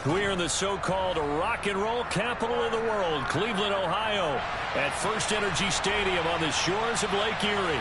We're in the so-called rock and roll capital of the world, Cleveland, Ohio, at First Energy Stadium on the shores of Lake Erie.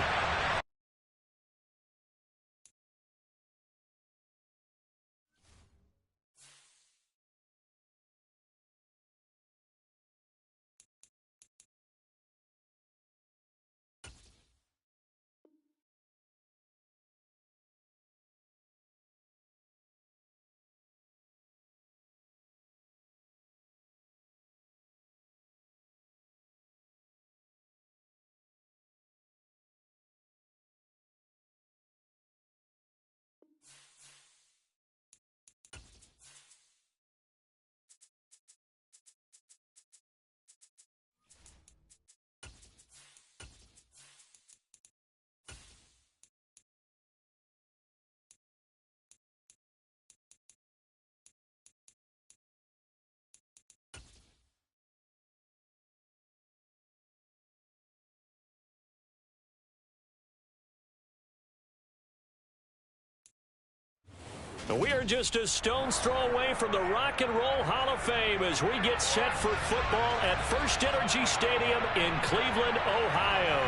We are just a stone's throw away from the Rock and Roll Hall of Fame as we get set for football at First Energy Stadium in Cleveland, Ohio.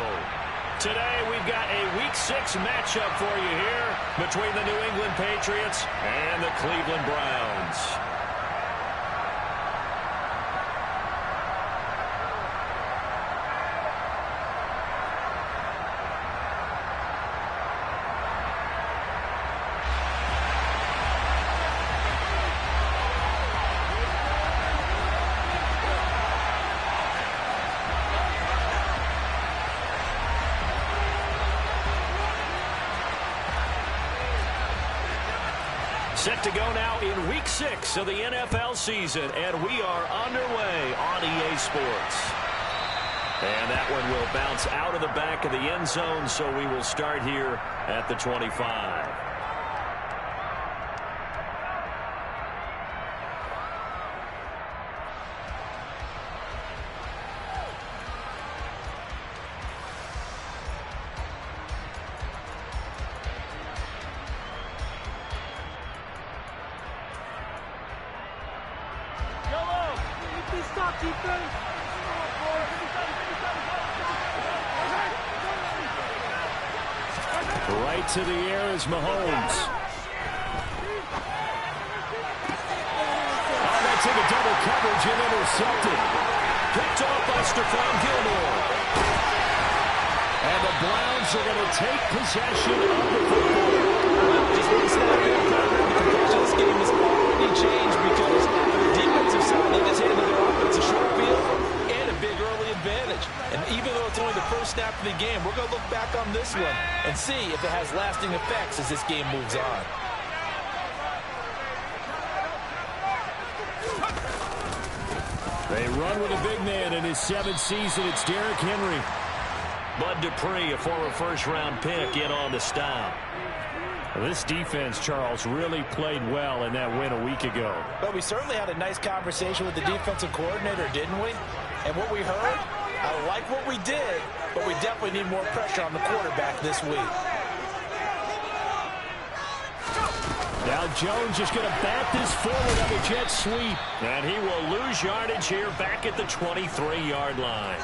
Today we've got a Week 6 matchup for you here between the New England Patriots and the Cleveland Browns. Set to go now in Week 6 of the NFL season, and we are underway on EA Sports. And that one will bounce out of the back of the end zone, so we will start here at the 25. Right to the air is Mahomes. That's into double coverage and intercepted. Picked off by Stephon Gilmore. And the Browns are going to take possession of the football. Just one snap here, the complexion of this game has already changed because on the defensive side, they just handed their offense a short field and a big early advantage. And even though it's only the first snap of the game, we're going to look back on this one and see if it has lasting effects as this game moves on. They run with a big man in his 7th season. It's Derrick Henry. Bud Dupree, a former first-round pick, in on the stop. Well, this defense, Charles, really played well in that win a week ago. Well, we certainly had a nice conversation with the defensive coordinator, didn't we? And what we heard, I like what we did, but we definitely need more pressure on the quarterback this week. Now Jones just going to bat this forward on the jet sweep. And he will lose yardage here back at the 23-yard line.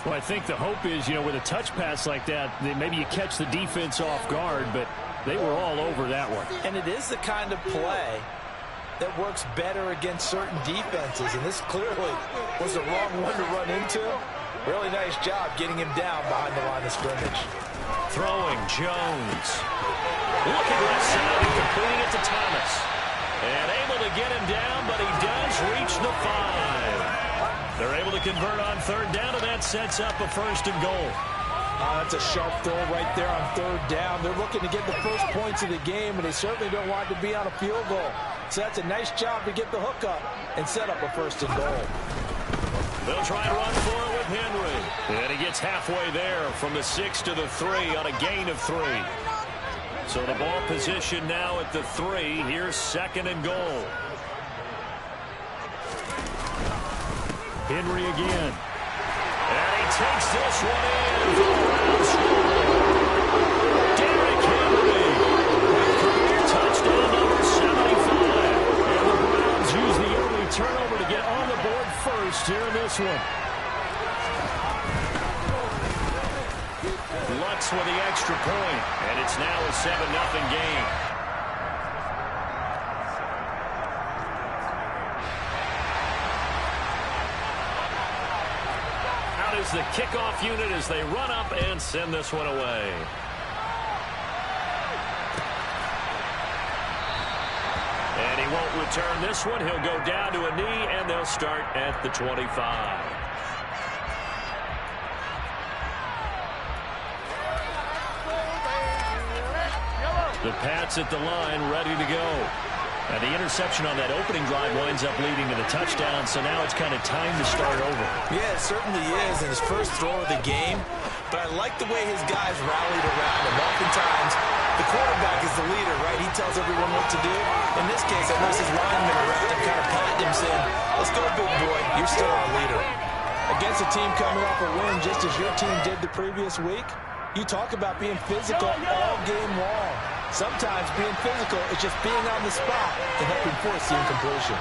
Well, I think the hope is, with a touch pass like that, maybe you catch the defense off guard, but they were all over that one. And it is the kind of play that works better against certain defenses, and this clearly was the wrong one to run into. Really nice job getting him down behind the line of scrimmage. Throwing Jones. Looking left side and completing it to Thomas. And able to get him down, but he does reach the 5. They're able to convert on 3rd down, and that sets up a 1st and goal. That's a sharp throw right there on 3rd down. They're looking to get the first points of the game, and they certainly don't want it to be on a field goal. So that's a nice job to get the hook up and set up a 1st and goal. They'll try to run for it with Henry. And he gets halfway there from the 6 to the 3 on a gain of 3. So the ball position now at the 3. Here's 2nd and goal. Henry again. And he takes this one in for the Browns. Derrick Henry with career touchdown number 75. And the Browns this one. Lutz with the extra point, and it's now a 7-0 game. Out is the kickoff unit as they run up and send this one away. And he won't return this one. He'll go down to a knee, and they'll start at the 25. The Pats at the line, ready to go. And the interception on that opening drive winds up leading to the touchdown, so now it's kind of time to start over. Yeah, it certainly is in his first throw of the game. But I like the way his guys rallied around him. Oftentimes, the quarterback is the leader, right? He tells everyone what to do. In this case, I noticed his linemen around him kind of patting him, saying, "Let's go, big boy. You're still our leader." Against a team coming off a win just as your team did the previous week, you talk about being physical all game long. Sometimes being physical is just being on the spot and helping force the incompletion.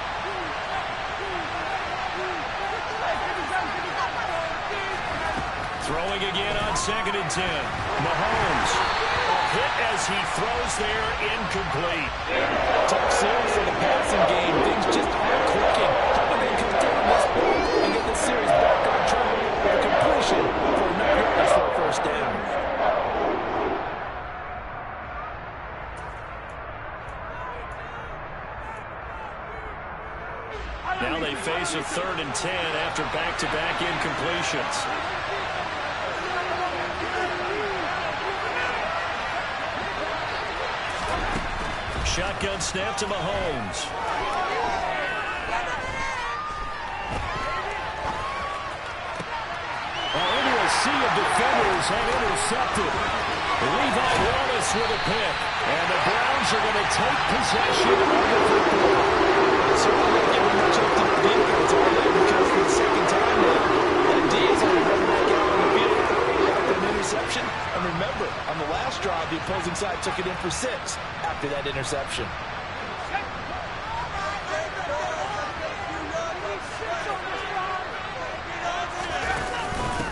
Throwing again on 2nd and 10. Mahomes. Hit as he throws there, incomplete. Tough series for the passing game. Things just aren't clicking. Hoping they can down this ball and get the series back on track with a completion for enough yards for a first down. Now they face a 3rd and 10 after back-to-back incompletions. Shotgun snap to Mahomes. Into a sea of defenders and intercepted. Levi Wallace with a pick. And the Browns are going to take possession of the football. Certainly not giving much up to the defense all day because for the second time now, that D is only running back out on the field after an interception. And remember, on the last drive, the opposing side took it in for 6 after that interception.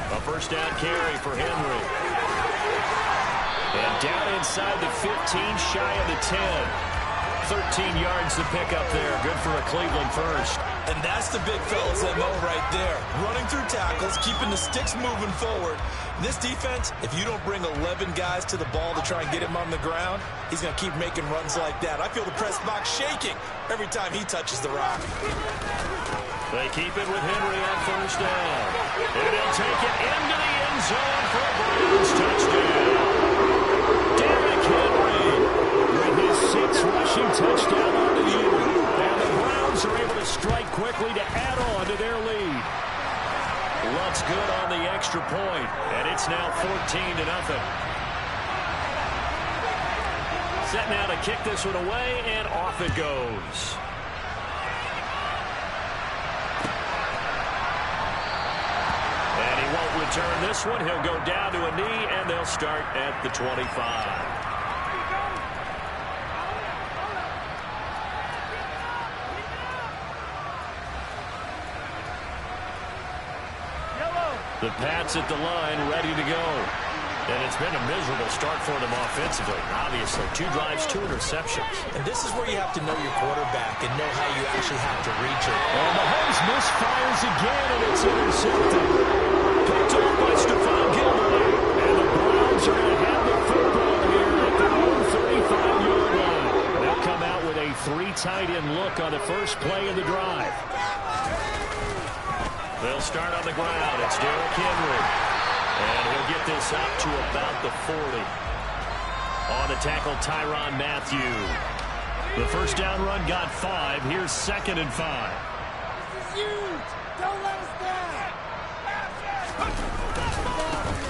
A first down carry for Henry. And down inside the 15, shy of the 10. 13 yards to pick up there. Good for a Cleveland first. And that's the big fellas that know right there. Running through tackles, keeping the sticks moving forward. This defense, if you don't bring 11 guys to the ball to try and get him on the ground, he's going to keep making runs like that. I feel the press box shaking every time he touches the rock. They keep it with Henry on first down. And they'll take it into the end zone for a Browns touchdown. Derrick Henry with his 6th rushing touchdown on the year. And the Browns are able to strike quickly to add on to their lead. Lutz good on the extra point, and it's now 14-0. Set now to kick this one away, and off it goes. And he won't return this one. He'll go down to a knee, and they'll start at the 25. The Pats at the line, ready to go. And it's been a miserable start for them offensively. Obviously, 2 drives, 2 interceptions. And this is where you have to know your quarterback and know how you actually have to reach it. And Mahomes misfires again, and it's intercepted. Picked off by Stephon Gilmore. And the Browns are going to have the football here at their own 35-yard line. They'll come out with a 3 tight end look on the first play of the drive. They'll start on the ground. It's Derrick Henry. And he'll get this up to about the 40. On the tackle, Tyrann Mathieu. The first down run got 5. Here's 2nd and 5. This is huge. Don't let us down.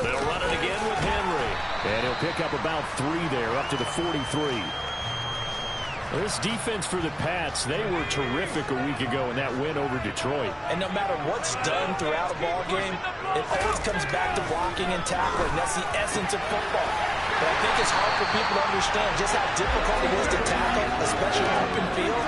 They'll run it again with Henry. And he'll pick up about 3 there, up to the 43. This defense for the Pats, they were terrific a week ago in that win over Detroit. And no matter what's done throughout a ball game, it always comes back to blocking and tackling. That's the essence of football. But I think it's hard for people to understand just how difficult it is to tackle, especially open field.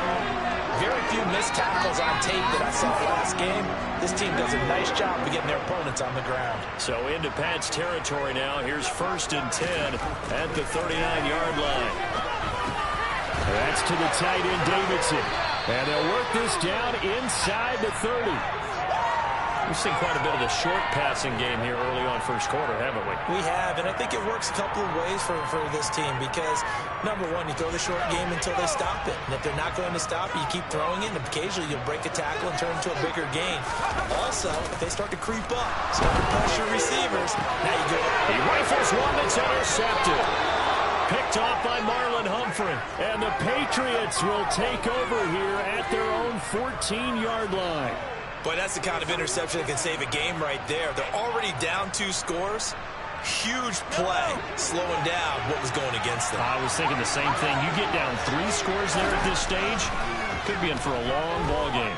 very few missed tackles on tape that I saw last game. This team does a nice job of getting their opponents on the ground. So into Pat's territory now. Here's 1st and 10 at the 39-yard line. That's to the tight end, Davidson. And they'll work this down inside the 30. We've seen quite a bit of the short passing game here early on first quarter, haven't we? We have, and I think it works a couple of ways for this team because, number one, you throw the short game until they stop it. And if they're not going to stop it, you keep throwing it, and occasionally you'll break a tackle and turn it into a bigger gain. Also, if they start to creep up, start to pressure receivers, now you go. He rifles one that's intercepted. Picked off by Marlon Humphrey. And the Patriots will take over here at their own 14-yard line. Boy, that's the kind of interception that can save a game right there. They're already down 2 scores. Huge play, slowing down what was going against them. I was thinking the same thing. You get down 3 scores there at this stage, could be in for a long ball game.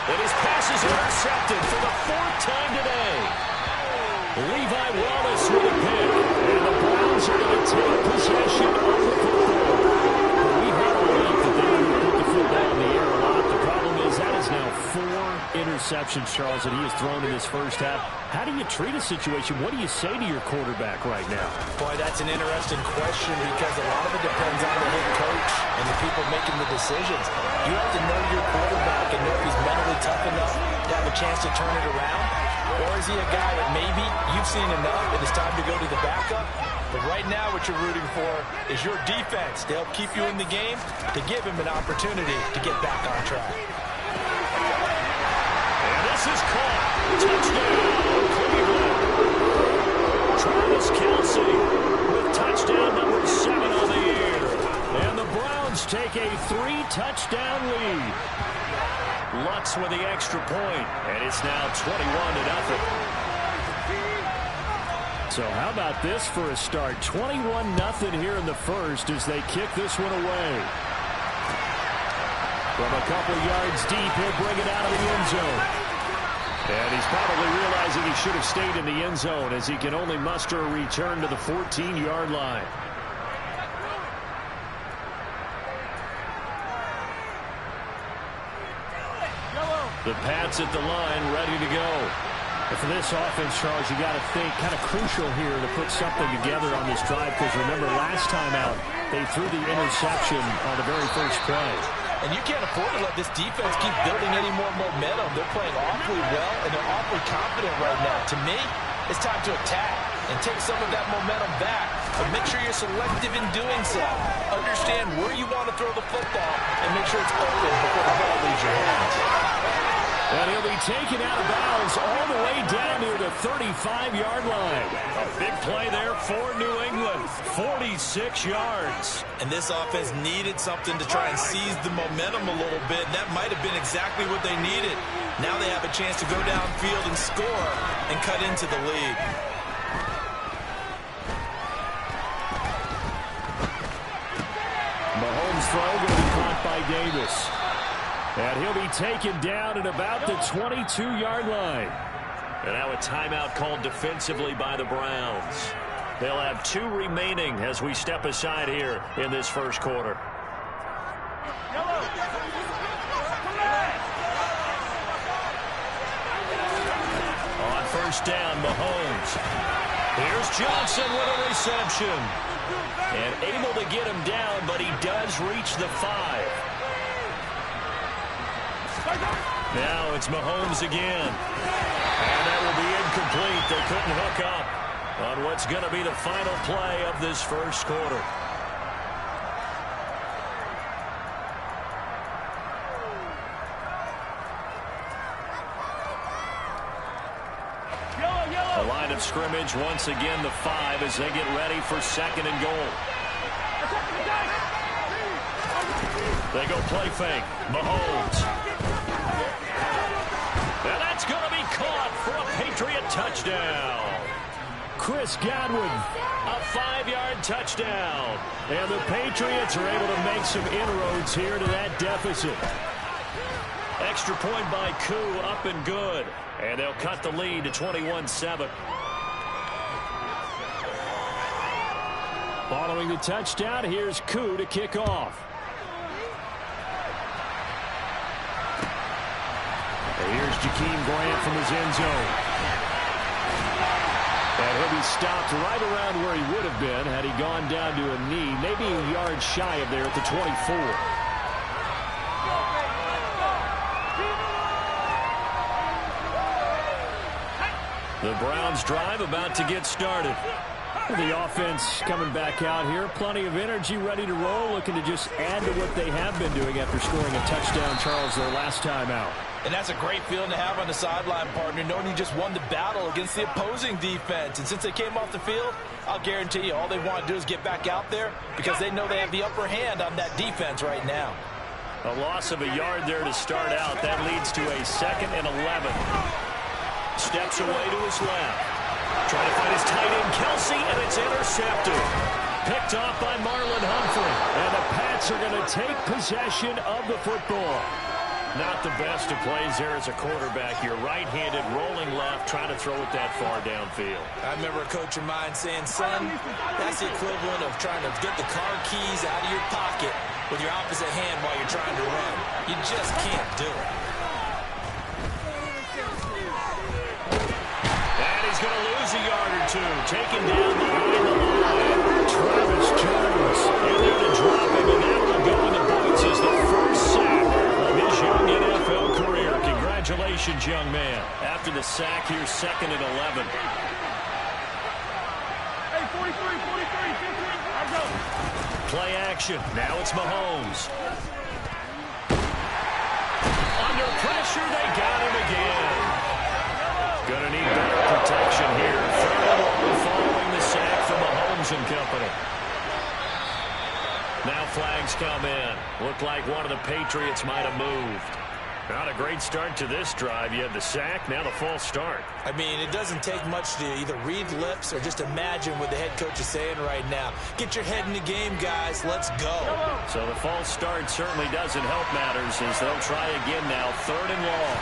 And his pass is intercepted for the 4th time today. Levi Wallace with a pick. And the Browns are going to take possession of the football. We had a week that they would put the football in the air a lot. The problem is that is now 4 interceptions, Charles, that he has thrown in this first half. How do you treat a situation? What do you say to your quarterback right now? Boy, that's an interesting question because a lot of it depends on the head coach and the people making the decisions. You have to know your quarterback and know if he's mentally tough enough to have a chance to turn it around. Or is he a guy that maybe you've seen enough and it's time to go to the backup? But right now what you're rooting for is your defense to help keep you in the game, to give him an opportunity to get back on track. And this is caught. Touchdown, Cleveland. Travis Kelce with touchdown number 7 on the year. And the Browns take a 3-touchdown lead. Lutz with the extra point, and it's now 21-0. So how about this for a start? 21-0 here in the first as they kick this one away. From a couple yards deep, he'll bring it out of the end zone. And he's probably realizing he should have stayed in the end zone as he can only muster a return to the 14-yard line. The Pats at the line, ready to go. And for this offense, Charles, you got to think kind of crucial here to put something together on this drive because remember last time out they threw the interception on the very first play. And you can't afford to let this defense keep building any more momentum. They're playing awfully well and they're awfully confident right now. To me, it's time to attack and take some of that momentum back. But make sure you're selective in doing so. Understand where you want to throw the football and make sure it's open before the ball leaves your hands. And he'll be taken out of bounds all the way down near the 35-yard line. A big play there for New England. 46 yards. And this offense needed something to try and seize the momentum a little bit. That might have been exactly what they needed. Now they have a chance to go downfield and score and cut into the lead. Mahomes' throw going to be caught by Davis. And he'll be taken down at about the 22-yard line. And now a timeout called defensively by the Browns. They'll have 2 remaining as we step aside here in this first quarter. On first down, Mahomes. Here's Johnson with a reception. And able to get him down, but he does reach the 5. Now it's Mahomes again. And that will be incomplete. They couldn't hook up on what's going to be the final play of this first quarter. The line of scrimmage once again the 5 as they get ready for 2nd and goal. They go play fake. Mahomes. And that's going to be caught for a Patriot touchdown. Chris Godwin, a 5-yard touchdown. And the Patriots are able to make some inroads here to that deficit. Extra point by Koo, up and good. And they'll cut the lead to 21-7. Following the touchdown, here's Koo to kick off. And here's Jakeem Grant from his end zone. And he'll be stopped right around where he would have been had he gone down to a knee, maybe a yard shy of there at the 24. The Browns drive about to get started. The offense coming back out here. Plenty of energy, ready to roll, looking to just add to what they have been doing after scoring a touchdown, Charles, their last time out. And that's a great feeling to have on the sideline, partner, knowing you just won the battle against the opposing defense. And since they came off the field, I'll guarantee you all they want to do is get back out there because they know they have the upper hand on that defense right now. A loss of a yard there to start out. That leads to a 2nd and 11. Steps away to his left. Trying to find his tight end, Kelsey, and it's intercepted. Picked off by Marlon Humphrey. And the Pats are going to take possession of the football. Not the best of plays there as a quarterback. You're right-handed, rolling left, trying to throw it that far downfield. I remember a coach of mine saying, son, that's the equivalent of trying to get the car keys out of your pocket with your opposite hand while you're trying to run. You just can't do it. And he's going to lose a yard or two. Taken down behind the line. Travis Jones in there to drop him, and that will go in the boots as the first sack of his young NFL career. Congratulations, young man. After the sack, here's 2nd and 11. Hey, 43, 15, let's go. Play action. Now it's Mahomes. Under pressure, they got him again. Gonna need better protection here. 3rd and long following the sack from Mahomes and company. Now flags come in. Looked like one of the Patriots might have moved. Not a great start to this drive. You had the sack, now the false start. I mean, it doesn't take much to either read lips or just imagine what the head coach is saying right now. Get your head in the game, guys. Let's go. So the false start certainly doesn't help matters as they'll try again now. 3rd and long.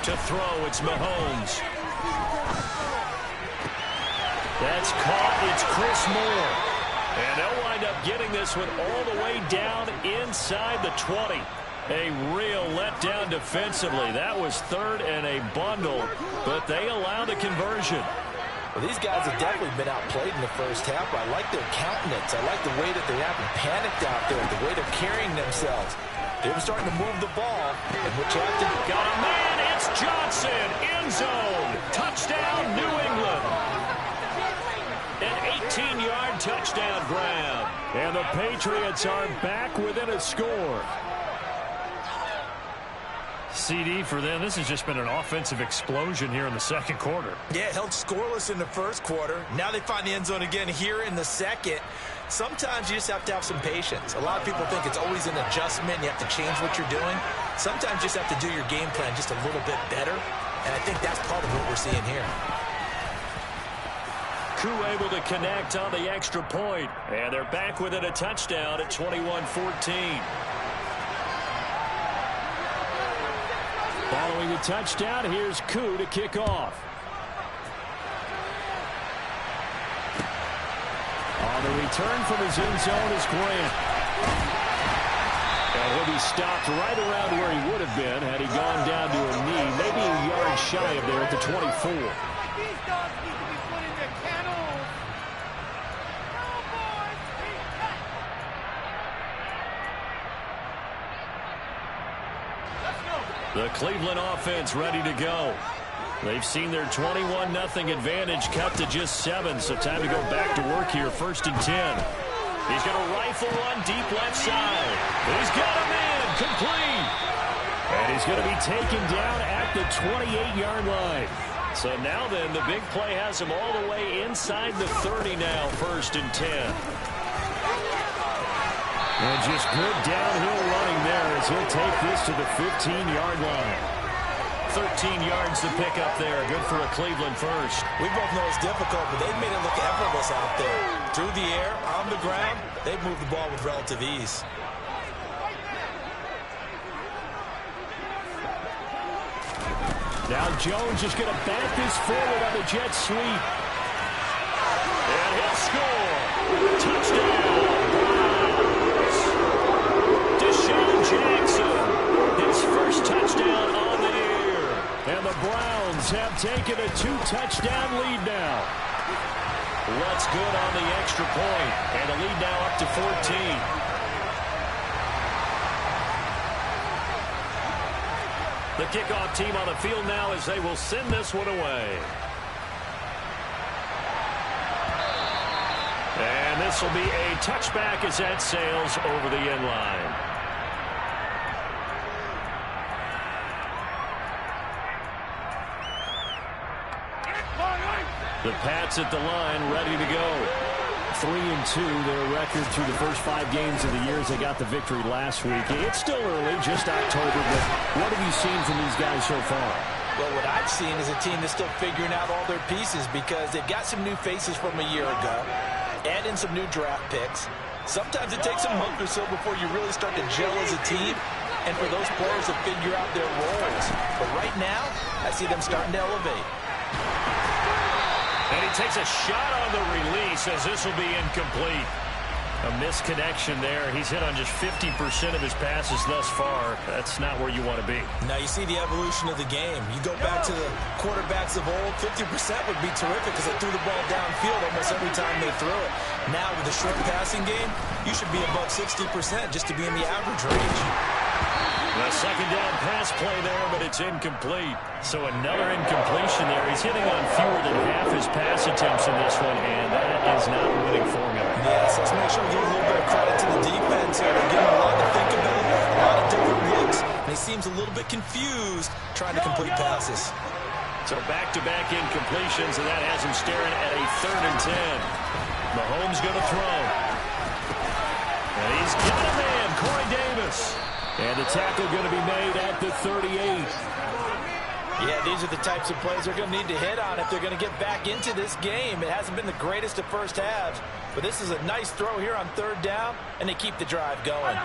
To throw, it's Mahomes. That's caught. It's Chris Moore. And they'll wind up getting this one all the way down inside the 20. A real letdown defensively. That was 3rd and a bundle, but they allow the conversion. Well, these guys have definitely been outplayed in the first half. I like their countenance. I like the way that they haven't panicked out there, the way they're carrying themselves. They were starting to move the ball, and what you have to... Got a man, it's Johnson, end zone, touchdown, New England. An 18-yard touchdown grab. And the Patriots are back within a score. CD for them. This has just been an offensive explosion here in the second quarter. Yeah, held scoreless in the first quarter. Now they find the end zone again here in the second. Sometimes you just have to have some patience. A lot of people think it's always an adjustment. You have to change what you're doing. Sometimes you just have to do your game plan just a little bit better. And I think that's part of what we're seeing here. Koo able to connect on the extra point. And they're back within a touchdown at 21-14. Following the touchdown, here's Koo to kick off. On the return from his end zone is Grant. And he'll be stopped right around where he would have been had he gone down to a knee, maybe a yard shy of there at the 24. These dogs need to be put in their kennels. The Cleveland offense ready to go. They've seen their 21-0 advantage cut to just 7, so time to go back to work here. 1st and 10. He's going to rifle one deep left side. He's got him in, complete. And he's going to be taken down at the 28-yard line. So now then, the big play has him all the way inside the 30 now. 1st and 10. And just good downhill running there as he'll take this to the 15-yard line. 13 yards to pick up there. Good for a Cleveland first. We both know it's difficult, but they've made it look effortless out there. Through the air, on the ground, they've moved the ball with relative ease. Now Jones is going to bat this forward on the jet sweep. And he'll score. Touchdown. have taken a 2-touchdown lead now. What's good on the extra point, and a lead now up to 14. The kickoff team on the field now as they will send this one away. And this will be a touchback as that sails over the end line. The Pats at the line, ready to go. 3-2, their record through the first 5 games of the year as they got the victory last week. It's still early, just October, but what have you seen from these guys so far? Well, what I've seen is a team that's still figuring out all their pieces because they've got some new faces from a year ago, add in some new draft picks. Sometimes it takes a month or so before you really start to gel as a team and for those players to figure out their roles. But right now, I see them starting to elevate. And he takes a shot on the release as this will be incomplete. A misconnection there. He's hit on just 50% of his passes thus far. That's not where you want to be. Now you see the evolution of the game. You go back to the quarterbacks of old, 50% would be terrific because they threw the ball downfield almost every time they threw it. Now with the short passing game, you should be above 60% just to be in the average range. The second down pass play there, but it's incomplete. So another incompletion there. He's hitting on fewer than half his pass attempts in this one, and that is not a winning formula. Yes, let's make sure we give a little bit of credit to the defense here. They're giving him a lot to think about, a lot of different looks, and he seems a little bit confused trying to complete passes. So back-to-back incompletions, and that has him staring at a 3rd and 10. Mahomes going to throw. And he's got a man, Corey Davis. And the tackle going to be made at the 38. Yeah, these are the types of plays they're going to need to hit on if they're going to get back into this game. It hasn't been the greatest of first halves, but this is a nice throw here on 3rd down, and they keep the drive going.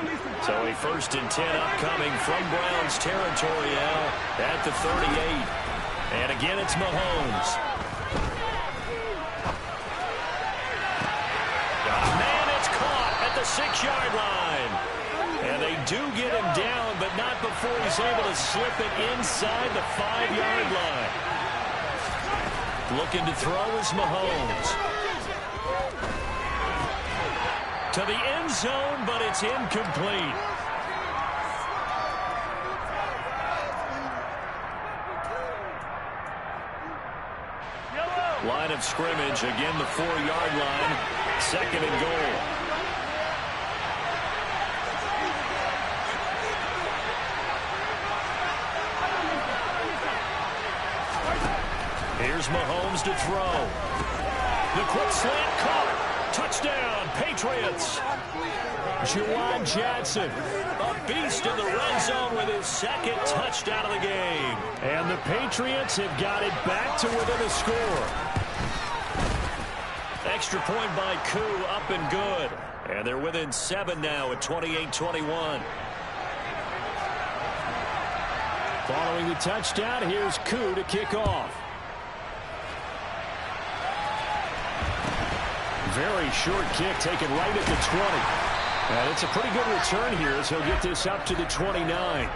So a 1st and 10 upcoming from Browns territory now at the 38. And again, it's Mahomes. Man, it's caught at the 6-yard line. And they do get him down, but not before he's able to slip it inside the 5-yard line. Looking to throw is Mahomes. To the end zone, but it's incomplete. Line of scrimmage, again the 4-yard line. 2nd and goal. Here's Mahomes to throw. The quick slant caught. Touchdown, Patriots. Juwan Johnson, a beast in the red zone with his 2nd touchdown of the game. And the Patriots have got it back to within a score. Extra point by Koo, up and good. And they're within 7 now at 28-21. Following the touchdown, here's Koo to kick off. Very short kick taken right at the 20. And it's a pretty good return here as he'll get this up to the 29.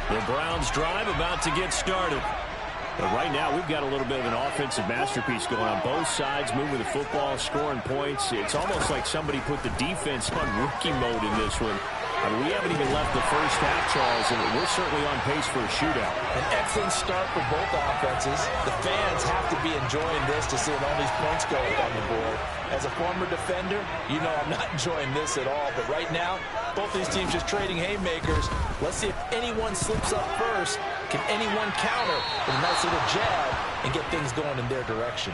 The Browns drive about to get started. But right now, we've got a little bit of an offensive masterpiece going on both sides, moving the football, scoring points. It's almost like somebody put the defense on rookie mode in this one. I mean, we haven't even left the first half, Charles, and we're certainly on pace for a shootout. An excellent start for both offenses. The fans have to be enjoying this to see all these points go up on the board. As a former defender, you know I'm not enjoying this at all. But right now, both these teams just trading haymakers. Let's see if anyone slips up first. Can anyone counter with a nice little jab and get things going in their direction?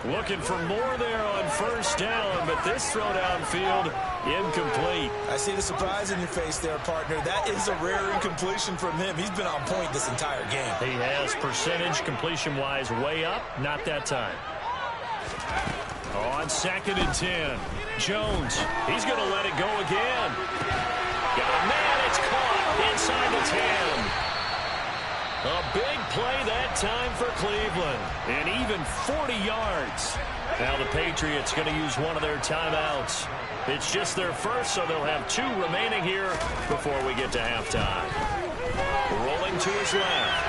Looking for more there on 1st down, but this throw downfield, incomplete. I see the surprise in your face there, partner. That is a rare incompletion from him. He's been on point this entire game. He has percentage completion-wise way up, not that time. On 2nd and 10, Jones, he's going to let it go again. Got a man, it's caught inside the 10. A big play that time for Cleveland. And even 40 yards. Now the Patriots going to use one of their timeouts. It's just their first, so they'll have 2 remaining here before we get to halftime. Rolling to his left.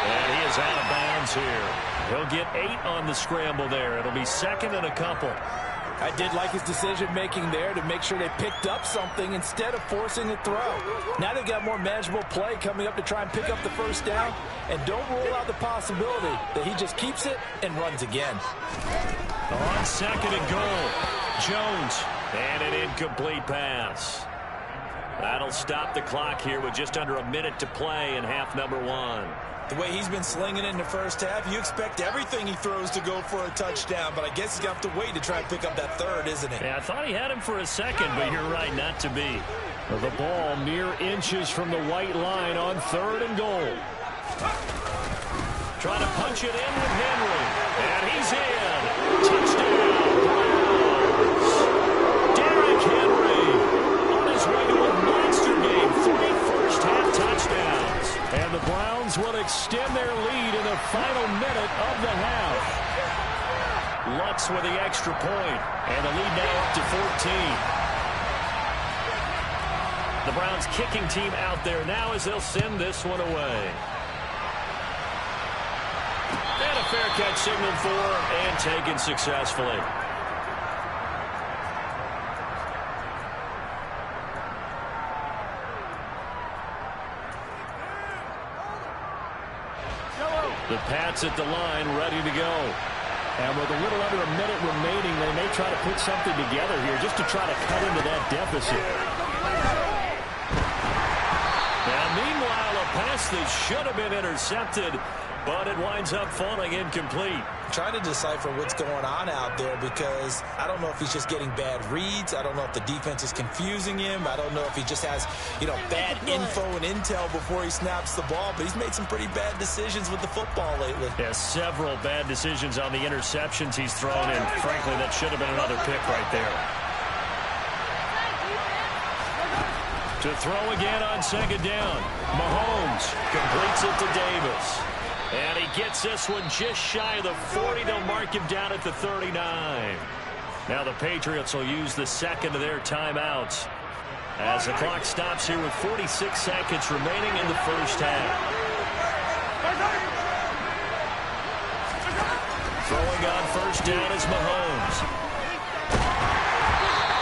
And he is out of bounds here. He'll get 8 on the scramble there. It'll be second and a couple. I did like his decision-making there to make sure they picked up something instead of forcing a throw. Now they've got more manageable play coming up to try and pick up the first down. And don't rule out the possibility that he just keeps it and runs again. On second and goal, Jones. And an incomplete pass. That'll stop the clock here with just under a minute to play in half number 1. The way he's been slinging it in the first half, you expect everything he throws to go for a touchdown, but I guess he's going to have to wait to try and pick up that third, isn't it? Yeah, I thought he had him for a second, but you're right, not to be. The ball mere inches from the white line on third and goal. Trying to punch it in with Henry, and he's in. Touchdown, Browns. Derrick Henry on his way to a monster game, 3 first-half touchdowns. And the Browns will extend their lead in the final minute of the half. Lutz with the extra point, and the lead now up to 14. The Browns kicking team out there now as they'll send this one away. And a fair catch signaled for and taken successfully. The Pats at the line, ready to go. And with a little under a minute remaining, they may try to put something together here just to try to cut into that deficit. Now, meanwhile, a pass that should have been intercepted, but it winds up falling incomplete. Trying to decipher what's going on out there because I don't know if he's just getting bad reads. I don't know if the defense is confusing him. I don't know if he just has, bad info and intel before he snaps the ball. But he's made some pretty bad decisions with the football lately. Yeah, several bad decisions on the interceptions he's thrown, and frankly, that should have been another pick right there. To throw again on second down. Mahomes completes it to Davis. And he gets this one just shy of the 40. They'll mark him down at the 39. Now the Patriots will use the second of their timeouts as the clock stops here with 46 seconds remaining in the first half. Throwing on first down is Mahomes.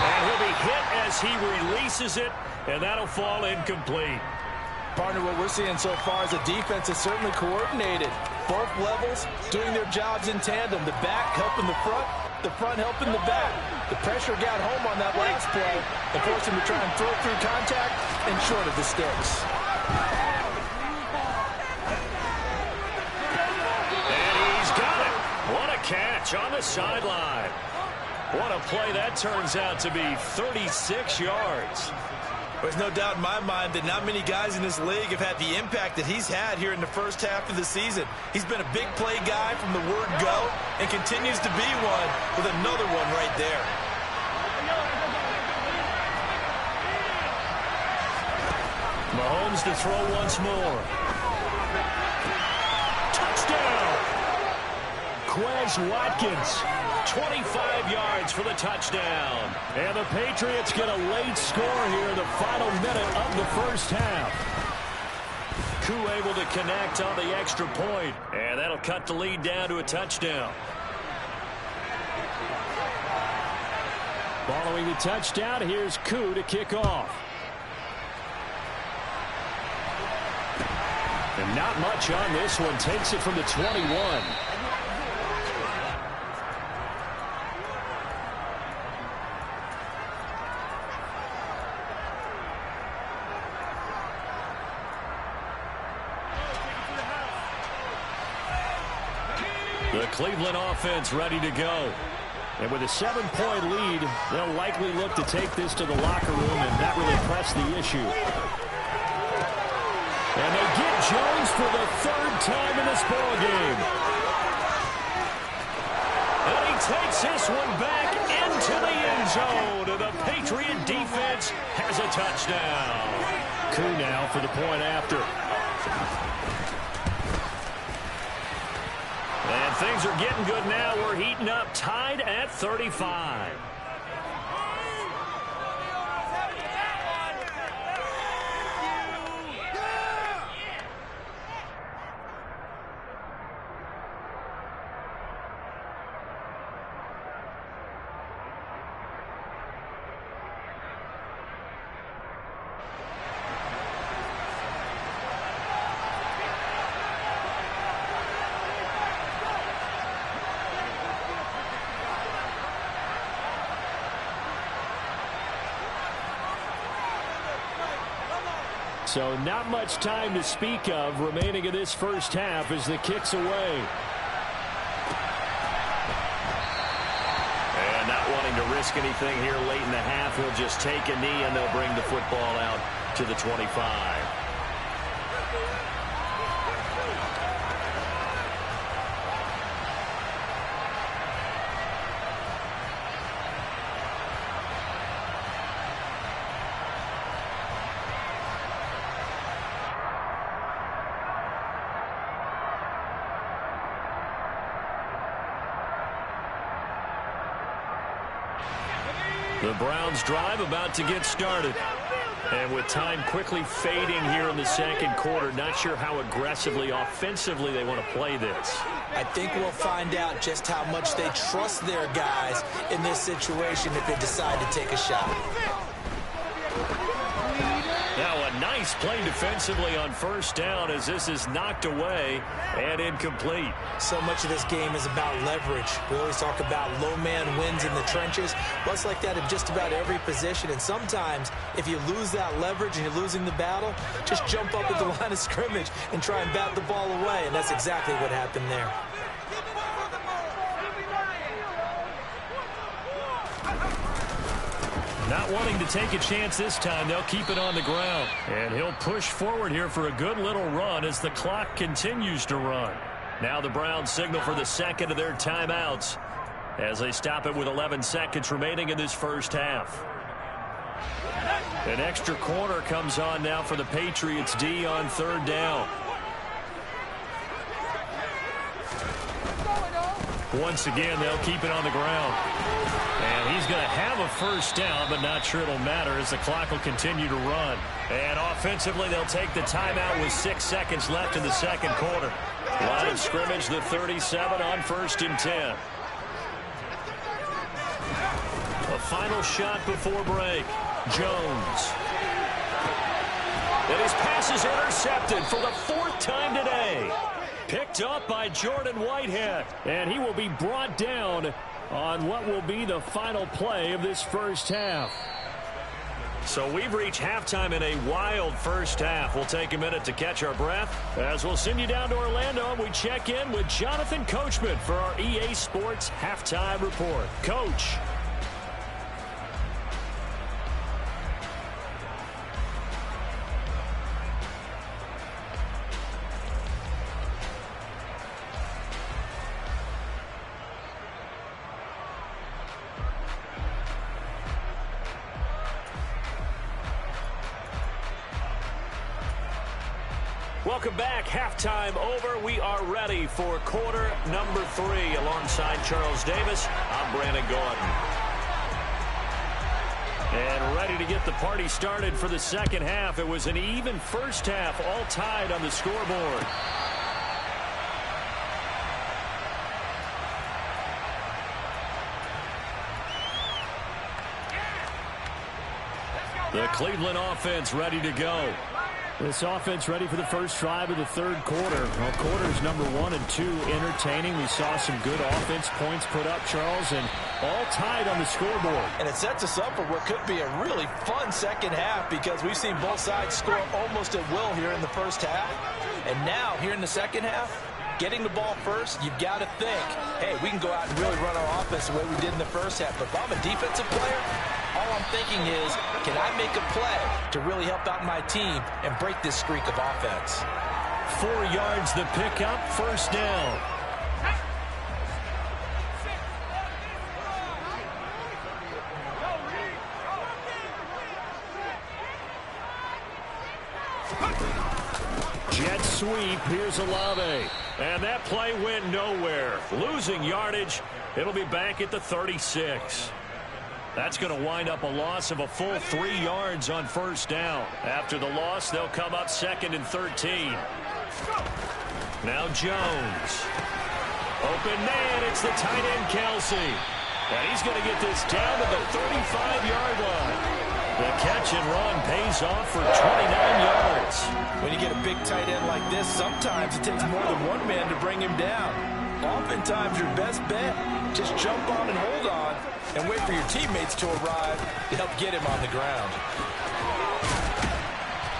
And he'll be hit as he releases it, and that'll fall incomplete. Partner, what we're seeing so far is the defense is certainly coordinated. Both levels doing their jobs in tandem. The back helping the front helping the back. The pressure got home on that last play and forced him to try and throw through contact and short of the sticks. And he's got it. What a catch on the sideline. What a play that turns out to be, 36 yards. There's no doubt in my mind that not many guys in this league have had the impact that he's had here in the first half of the season. He's been a big play guy from the word go and continues to be one with another one right there. Mahomes to throw once more. Touchdown! Quez Watkins. 25 yards for the touchdown. And the Patriots get a late score here in the final minute of the first half. Koo able to connect on the extra point, and that'll cut the lead down to a touchdown. Following the touchdown, here's Koo to kick off. And not much on this one. Takes it from the 21. The Cleveland offense ready to go. And with a 7-point lead, they'll likely look to take this to the locker room and not really press the issue. And they get Jones for the third time in this ball game. And he takes this one back into the end zone. And the Patriot defense has a touchdown. Koo now for the point after. And things are getting good now. We're heating up, tied at 35. So not much time to speak of remaining in this first half as the kick's away. And not wanting to risk anything here late in the half, he'll just take a knee and they'll bring the football out to the 25. The Browns drive about to get started. And with time quickly fading here in the second quarter, not sure how aggressively, offensively they want to play this. I think we'll find out just how much they trust their guys in this situation if they decide to take a shot. Now a nice play defensively on first down as this is knocked away and incomplete. So much of this game is about leverage. We always talk about low man wins in the trenches. Well, it's like that in just about every position. And sometimes if you lose that leverage and you're losing the battle, just jump up at the line of scrimmage and try and bat the ball away. And that's exactly what happened there. Not wanting to take a chance this time, they'll keep it on the ground. And he'll push forward here for a good little run as the clock continues to run. Now the Browns signal for the second of their timeouts as they stop it with 11 seconds remaining in this first half. An extra corner comes on now for the Patriots D on third down. Once again, they'll keep it on the ground. And he's going to have a first down, but not sure it'll matter as the clock will continue to run. And offensively, they'll take the timeout with 6 seconds left in the second quarter. Line of scrimmage, the 37 on first and 10. A final shot before break. Jones. And his pass is intercepted for the 4th time today. Picked up by Jordan Whitehead. And he will be brought down on what will be the final play of this first half. So we've reached halftime in a wild first half. We'll take a minute to catch our breath as we'll send you down to Orlando and we check in with Jonathan Coachman for our EA Sports Halftime Report. Coach. Welcome back. Halftime over. We are ready for quarter number 3. Alongside Charles Davis, I'm Brandon Gordon. And ready to get the party started for the second half. It was an even first half, all tied on the scoreboard. The Cleveland offense ready to go. This offense ready for the first drive of the third quarter. Well, quarters number 1 and 2 entertaining. We saw some good offense points put up, Charles, and all tied on the scoreboard. And it sets us up for what could be a really fun second half because we've seen both sides score almost at will here in the first half. And now, here in the second half, getting the ball first, you've got to think, hey, we can go out and really run our offense the way we did in the first half. But if I'm a defensive player, all I'm thinking is, can I make a play to really help out my team and break this streak of offense? 4 yards the pickup, first down. Jet sweep. Here's Olave. And that play went nowhere. Losing yardage. It'll be back at the 36. That's going to wind up a loss of a full 3 yards on first down. After the loss, they'll come up 2nd and 13. Now Jones. Open man. It's the tight end, Kelsey. And he's going to get this down to the 35-yard line. The catch and run pays off for 29 yards. When you get a big tight end like this, sometimes it takes more than one man to bring him down. Oftentimes, your best bet, just jump on and hold on and wait for your teammates to arrive to help get him on the ground.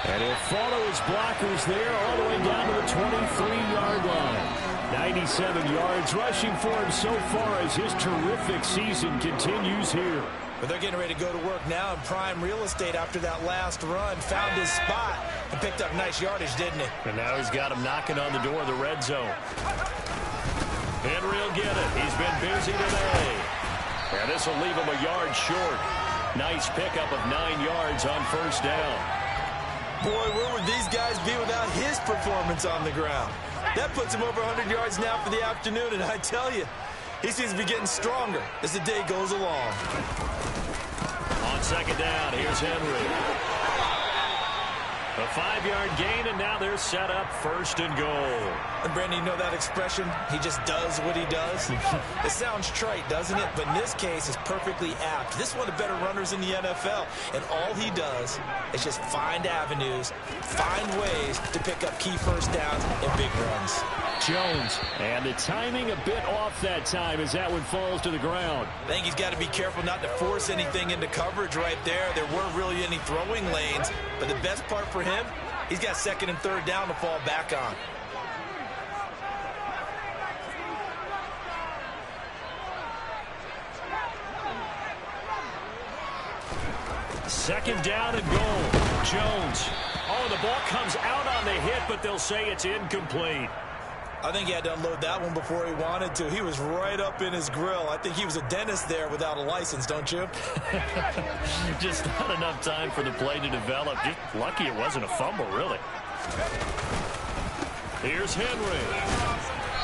And he'll follow his blockers there all the way down to the 23-yard line. 97 yards rushing for him so far as his terrific season continues here. But they're getting ready to go to work now in prime real estate after that last run. Found his spot and picked up nice yardage, didn't he? And now he's got him knocking on the door of the red zone. Henry will get it. He's been busy today. And this will leave him a yard short. Nice pickup of 9 yards on first down. Boy, where would these guys be without his performance on the ground? That puts him over 100 yards now for the afternoon, and I tell you, he seems to be getting stronger as the day goes along. On second down, here's Henry. A 5-yard gain, and now they're set up 1st and goal. And Brandon, you know that expression? He just does what he does? It sounds trite, doesn't it? But in this case, it's perfectly apt. This is one of the better runners in the NFL, and all he does is just find avenues, find ways to pick up key first downs and big runs. Jones, and the timing a bit off that time as that one falls to the ground. I think he's got to be careful not to force anything into coverage right there. There weren't really any throwing lanes, but the best part for him, he's got 2nd and 3rd down to fall back on. Second down and goal. Jones. Oh, the ball comes out on the hit, but they'll say it's incomplete. I think he had to unload that one before he wanted to. He was right up in his grill. I think he was a dentist there without a license, don't you? Just not enough time for the play to develop. Just lucky it wasn't a fumble, really. Here's Henry.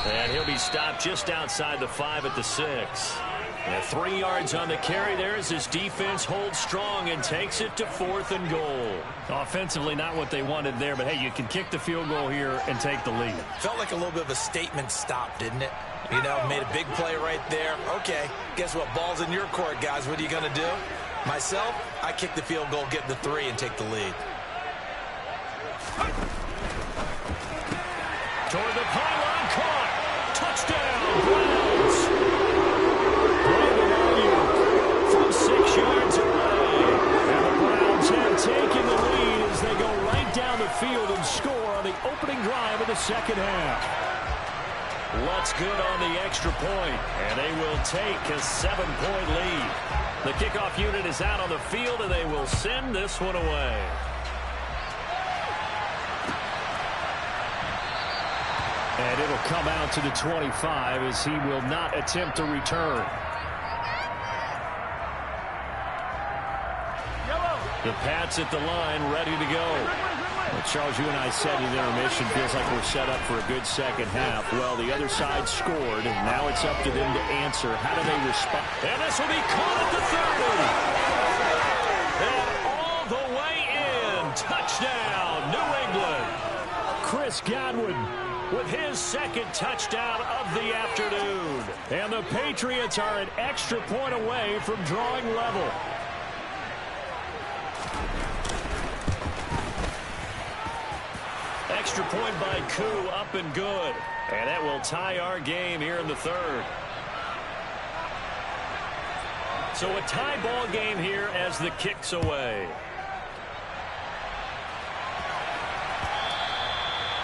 And he'll be stopped just outside the 5 at the 6. And 3 yards on the carry there as his defense holds strong and takes it to 4th and goal. Offensively, not what they wanted there, but hey, you can kick the field goal here and take the lead. Felt like a little bit of a statement stop, didn't it? You know, made a big play right there. Okay, guess what? Ball's in your court, guys. What are you going to do? Myself, I kick the field goal, get the 3, and take the lead. Toward the pylon, caught. Touchdown, Browns. From 6 yards away. And the Browns have taken the lead as they go right down the field and score on the opening drive of the second half. Lutz good on the extra point, and they will take a 7-point lead. The kickoff unit is out on the field, and they will send this one away. And it'll come out to the 25 as he will not attempt to return. The Pats at the line, ready to go. Well, Charles, you and I said in intermission, feels like we're set up for a good second half. Well, the other side scored, and now it's up to them to answer. How do they respond? And this will be caught at the 30. And all the way in. Touchdown, New England. Chris Godwin with his 2nd touchdown of the afternoon. And the Patriots are an extra point away from drawing level. Extra point by Koo, up and good. And that will tie our game here in the 3rd. So a tie ball game here as the kick's away.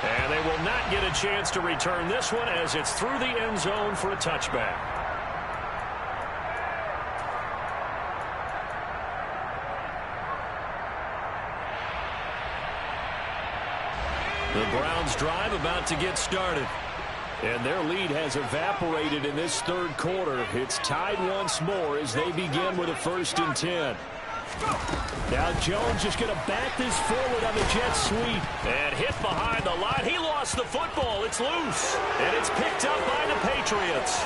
And they will not get a chance to return this one as it's through the end zone for a touchback. The Browns drive about to get started. And their lead has evaporated in this 3rd quarter. It's tied once more as they begin with a 1st and 10. Now Jones just going to bat this forward on the jet sweep. And hit behind the line. He lost the football. It's loose. And it's picked up by the Patriots.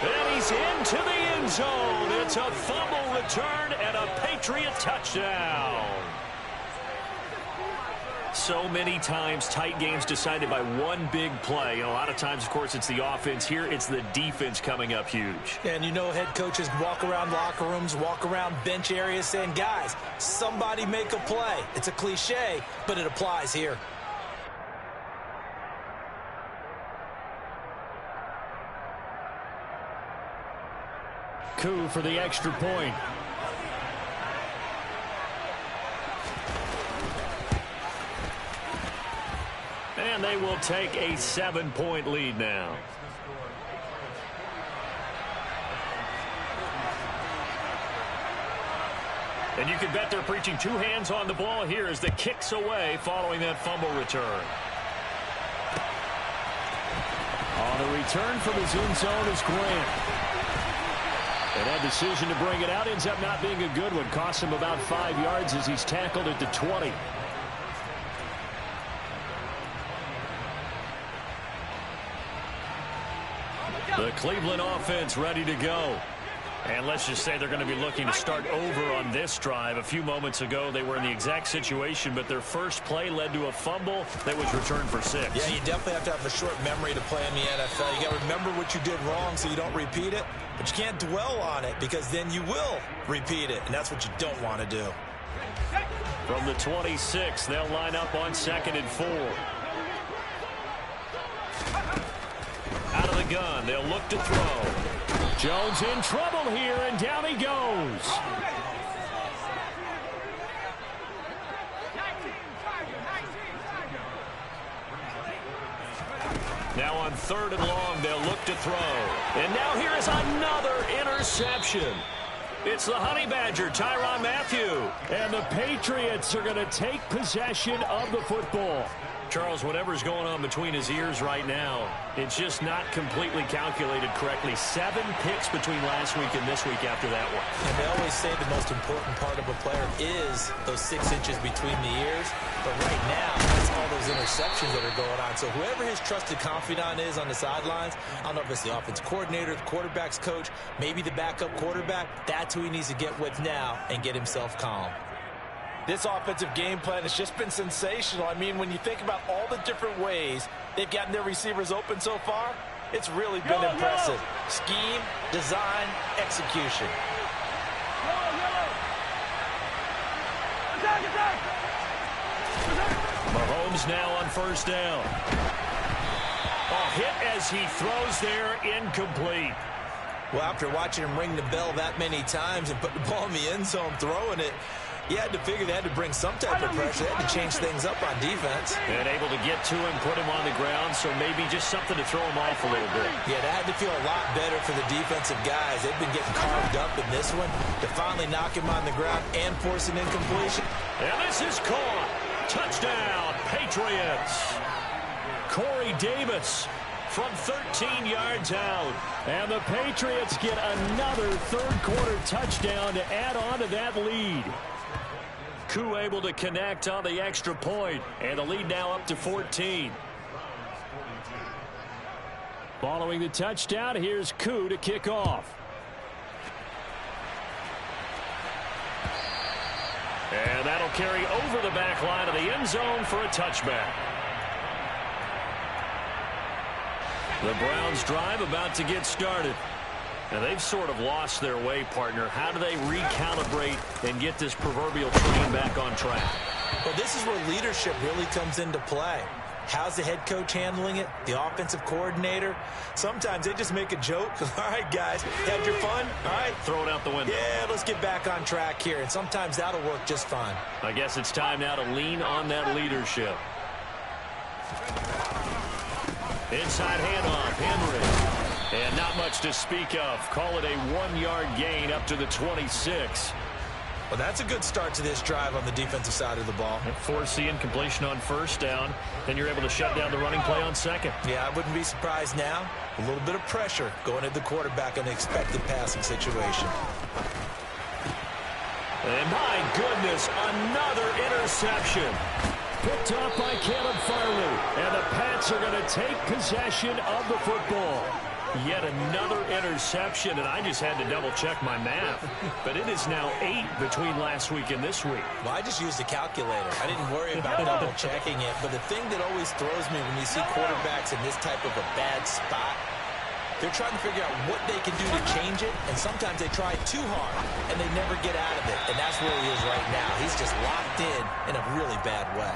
And he's into the end zone. It's a fumble return and a Patriot touchdown. So many times tight games decided by one big play. And a lot of times, of course, it's the offense. Here, it's the defense coming up huge. And you know head coaches walk around locker rooms, walk around bench areas saying, guys, somebody make a play. It's a cliche, but it applies here. Coup for the extra point. And they will take a 7-point lead now. And you can bet they're preaching two hands on the ball here as the kick's away following that fumble return. On the return from his end zone is Grant. And that decision to bring it out ends up not being a good one. Costs him about 5 yards as he's tackled at the 20. The Cleveland offense ready to go. And let's just say they're going to be looking to start over on this drive. A few moments ago, they were in the exact situation, but their first play led to a fumble that was returned for 6. Yeah, you definitely have to have a short memory to play in the NFL. You got to remember what you did wrong so you don't repeat it, but you can't dwell on it because then you will repeat it, and that's what you don't want to do. From the 26, they'll line up on 2nd and 4. Out of the gun, they'll look to throw. Jones in trouble here, and down he goes. Now on 3rd and long, they'll look to throw. And now here is another interception. It's the Honey Badger, Tyrann Mathieu. And the Patriots are going to take possession of the football. Charles, whatever's going on between his ears right now, it's just not completely calculated correctly. 7 picks between last week and this week after that one. And they always say the most important part of a player is those 6 inches between the ears. But right now, it's all those interceptions that are going on. So whoever his trusted confidant is on the sidelines, I don't know if it's the offense coordinator, the quarterback's coach, maybe the backup quarterback, that's who he needs to get with now and get himself calm. This offensive game plan has just been sensational. I mean, when you think about all the different ways they've gotten their receivers open so far, it's really been impressive. Scheme, design, execution. Mahomes now on 1st down. A hit as he throws there, incomplete. Well, after watching him ring the bell that many times and put the ball in the end zone, throwing it, you had to figure they had to bring some type of pressure. They had to change things up on defense. And able to get to him, put him on the ground, so maybe just something to throw him off a little bit. Yeah, that had to feel a lot better for the defensive guys. They've been getting carved up in this one to finally knock him on the ground and force an incompletion. And this is caught. Touchdown, Patriots. Corey Davis from 13 yards out. And the Patriots get another third-quarter touchdown to add on to that lead. Koo able to connect on the extra point, and the lead now up to 14. Following the touchdown, here's Koo to kick off. And that'll carry over the back line of the end zone for a touchback. The Browns drive about to get started. Now, they've sort of lost their way, partner. How do they recalibrate and get this proverbial train back on track? Well, this is where leadership really comes into play. How's the head coach handling it? The offensive coordinator? Sometimes they just make a joke. All right, guys, had your fun? All right. Throw it out the window. Yeah, let's get back on track here. And sometimes that'll work just fine. I guess it's time now to lean on that leadership. Inside handoff, Henry. And not much to speak of. Call it a 1-yard gain up to the 26. Well, that's a good start to this drive on the defensive side of the ball. Force the incompletion on 1st down. Then you're able to shut down the running play on 2nd. Yeah, I wouldn't be surprised now. A little bit of pressure going at the quarterback in an expected passing situation. And my goodness, another interception. Picked off by Caleb Farley. And the Pats are going to take possession of the football. Yet another interception, and I just had to double-check my math. But it is now 8 between last week and this week. Well, I just used a calculator. I didn't worry about double-checking it. But the thing that always throws me when you see quarterbacks in this type of a bad spot, they're trying to figure out what they can do to change it, and sometimes they try too hard, and they never get out of it. And that's where he is right now. He's just locked in a really bad way.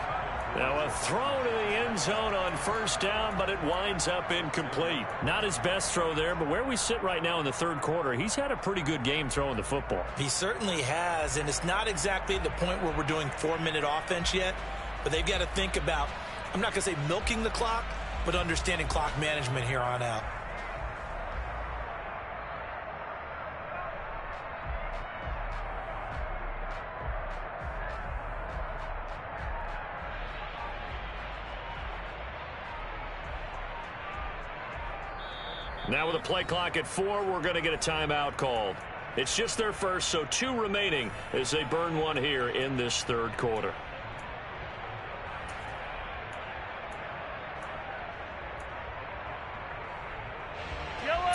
Now a throw to the end zone on first down, but it winds up incomplete. Not his best throw there, but where we sit right now in the third quarter, he's had a pretty good game throwing the football. He certainly has, and it's not exactly the point where we're doing 4-minute offense yet, but they've got to think about, I'm not going to say milking the clock, but understanding clock management here on out. Now with a play clock at 4, we're going to get a timeout called. It's just their first, so 2 remaining as they burn one here in this third quarter.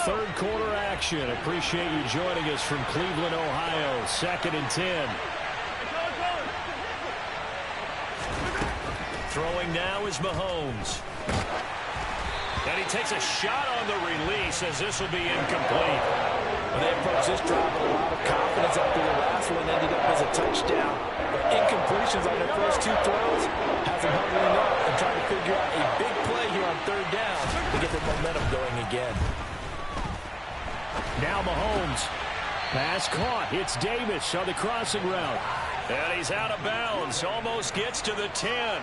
Third quarter action. Appreciate you joining us from Cleveland, Ohio. 2nd and 10. Throwing now is Mahomes. And he takes a shot on the release as this will be incomplete. Well, they approached this drive with a lot of confidence after the last one ended up as a touchdown. But incompletions on their first 2 throws has them huddling up and trying to figure out a big play here on 3rd down to get their momentum going again. Now Mahomes. Pass caught. It's Davis on the crossing route. And he's out of bounds. Almost gets to the 10.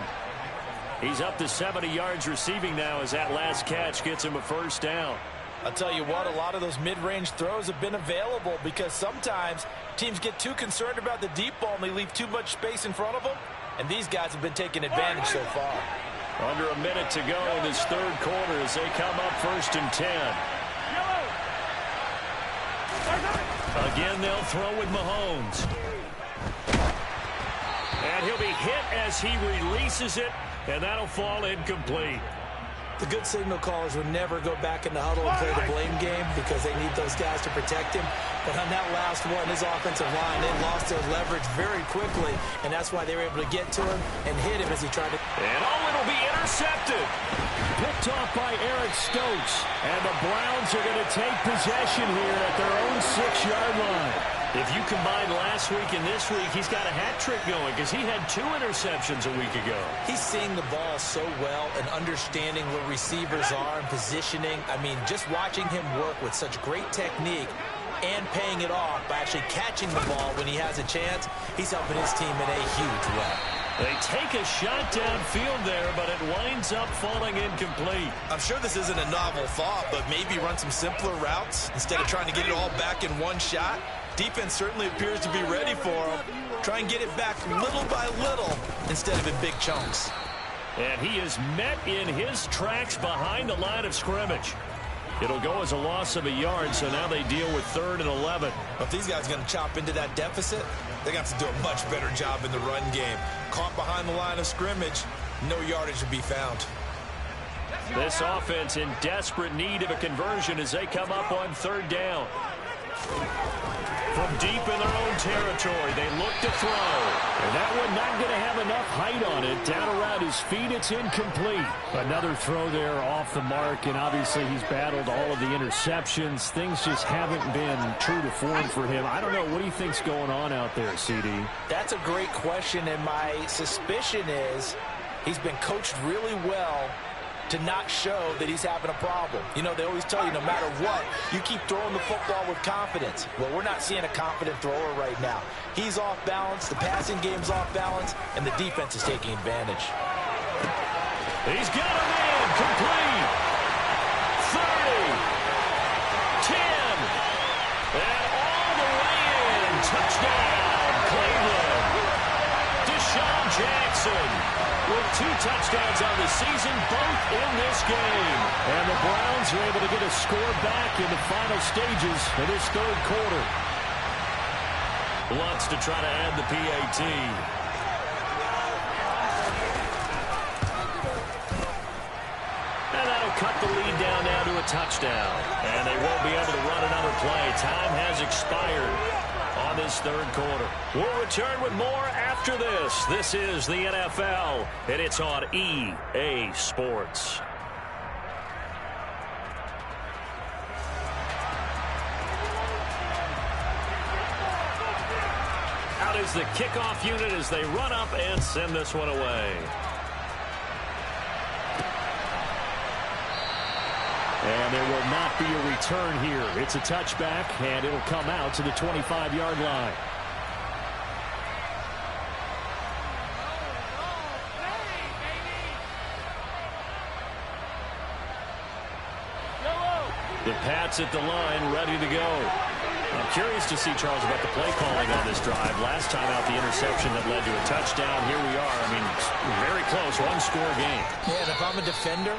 He's up to 70 yards receiving now as that last catch gets him a first down. I'll tell you what, a lot of those mid-range throws have been available because sometimes teams get too concerned about the deep ball and they leave too much space in front of them. And these guys have been taking advantage so far. Under a minute to go in this third quarter as they come up 1st and 10. Again, they'll throw with Mahomes. And he'll be hit as he releases it. And that'll fall incomplete. The good signal callers would never go back in the huddle and play the blame game because they need those guys to protect him. But on that last one, his offensive line, they lost their leverage very quickly, and that's why they were able to get to him and hit him as he tried to... And it'll be intercepted. Picked off by Eric Stokes. And the Browns are going to take possession here at their own 6-yard line. If you combine last week and this week, he's got a hat trick going because he had 2 interceptions a week ago. He's seeing the ball so well and understanding where receivers are and positioning. I mean, just watching him work with such great technique and paying it off by actually catching the ball when he has a chance, he's helping his team in a huge way. They take a shot downfield there, but it winds up falling incomplete. I'm sure this isn't a novel thought, but maybe run some simpler routes instead of trying to get it all back in one shot. Defense certainly appears to be ready for him. Try and get it back little by little instead of in big chunks. And he is met in his tracks behind the line of scrimmage. It'll go as a loss of a yard, so now they deal with 3rd and 11. If these guys are going to chop into that deficit, they got to do a much better job in the run game. Caught behind the line of scrimmage, no yardage to be found. This offense in desperate need of a conversion as they come up on 3rd down. From deep in their own territory, they look to throw. And that one not going to have enough height on it. Down around his feet, it's incomplete. Another throw there off the mark, and obviously he's battled all of the interceptions. Things just haven't been true to form for him. I don't know. What do you think's going on out there, CD? That's a great question, and my suspicion is he's been coached really well to not show that he's having a problem. You know, they always tell you no matter what, you keep throwing the football with confidence. Well, we're not seeing a confident thrower right now. He's off balance, the passing game's off balance, and the defense is taking advantage. He's got him in, complete. 30, 10, and all the way in. Touchdown, Cleveland. Deshaun Jackson with 2 touchdowns on the season, both in this game. And the Browns are able to get a score back in the final stages of this third quarter. Wants to try to add the PAT. And that'll cut the lead down now to a touchdown. And they won't be able to run another play. Time has expired on this third quarter. We'll return with more after this. This is the NFL, and it's on EA Sports. Out is the kickoff unit as they run up and send this one away. And there will not be a return here. It's a touchback, and it'll come out to the 25-yard line. The Pats at the line, ready to go. I'm curious to see, Charles, about the play calling on this drive. Last time out, the interception that led to a touchdown. Here we are. I mean, very close, one-score game. Yeah, and if I'm a defender,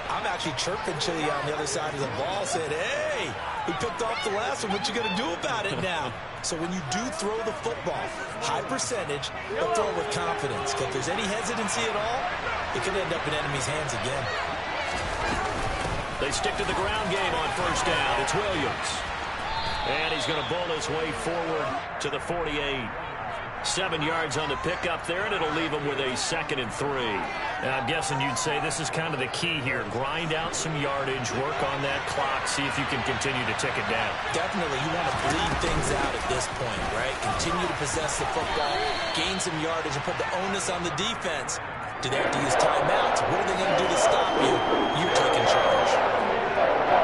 I'm actually chirping to you on the other side of the ball, saying, hey, we picked off the last one. What you going to do about it now? So when you do throw the football, high percentage, but throw it with confidence. Because if there's any hesitancy at all, it could end up in enemy's hands again. They stick to the ground game on first down. It's Williams. And he's going to bowl his way forward to the 48. 7 yards on the pickup there, and it'll leave him with a 2nd and 3. And I'm guessing you'd say this is kind of the key here. Grind out some yardage, work on that clock, see if you can continue to tick it down. Definitely, you want to bleed things out at this point, right? Continue to possess the football, gain some yardage, and put the onus on the defense. Do they have to use timeouts? What are they going to do to stop you? You taking charge.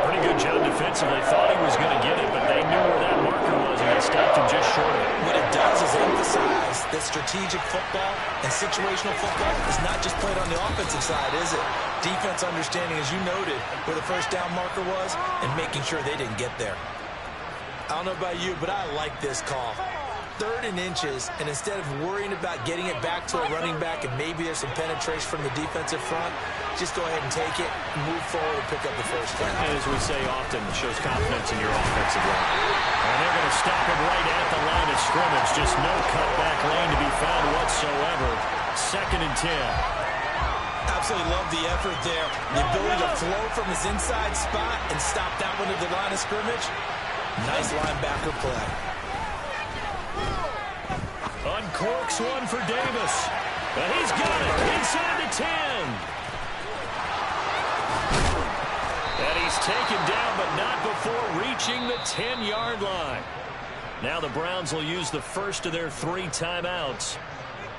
Pretty good job defensively. Thought he was going to get it, but they knew where that marker was, and they stopped him just short of it. What it does is emphasize that strategic football and situational football is not just played on the offensive side, is it? Defense understanding, as you noted, where the first down marker was and making sure they didn't get there. I don't know about you, but I like this call. 3rd and inches, and instead of worrying about getting it back to a running back and maybe there's some penetration from the defensive front, just go ahead and take it, move forward, and pick up the first down. And as we say often, it shows confidence in your offensive line. And they're going to stop him right at the line of scrimmage. Just no cutback lane to be found whatsoever. 2nd and 10. Absolutely love the effort there. The ability to flow from his inside spot and stop that one at the line of scrimmage. Nice linebacker play. Uncorks one for Davis. And he's got it inside the 10. And he's taken down, but not before reaching the 10-yard line. Now the Browns will use the first of their 3 timeouts.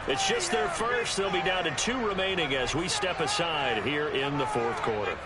It's just their first. They'll be down to 2 remaining as we step aside here in the 4th quarter.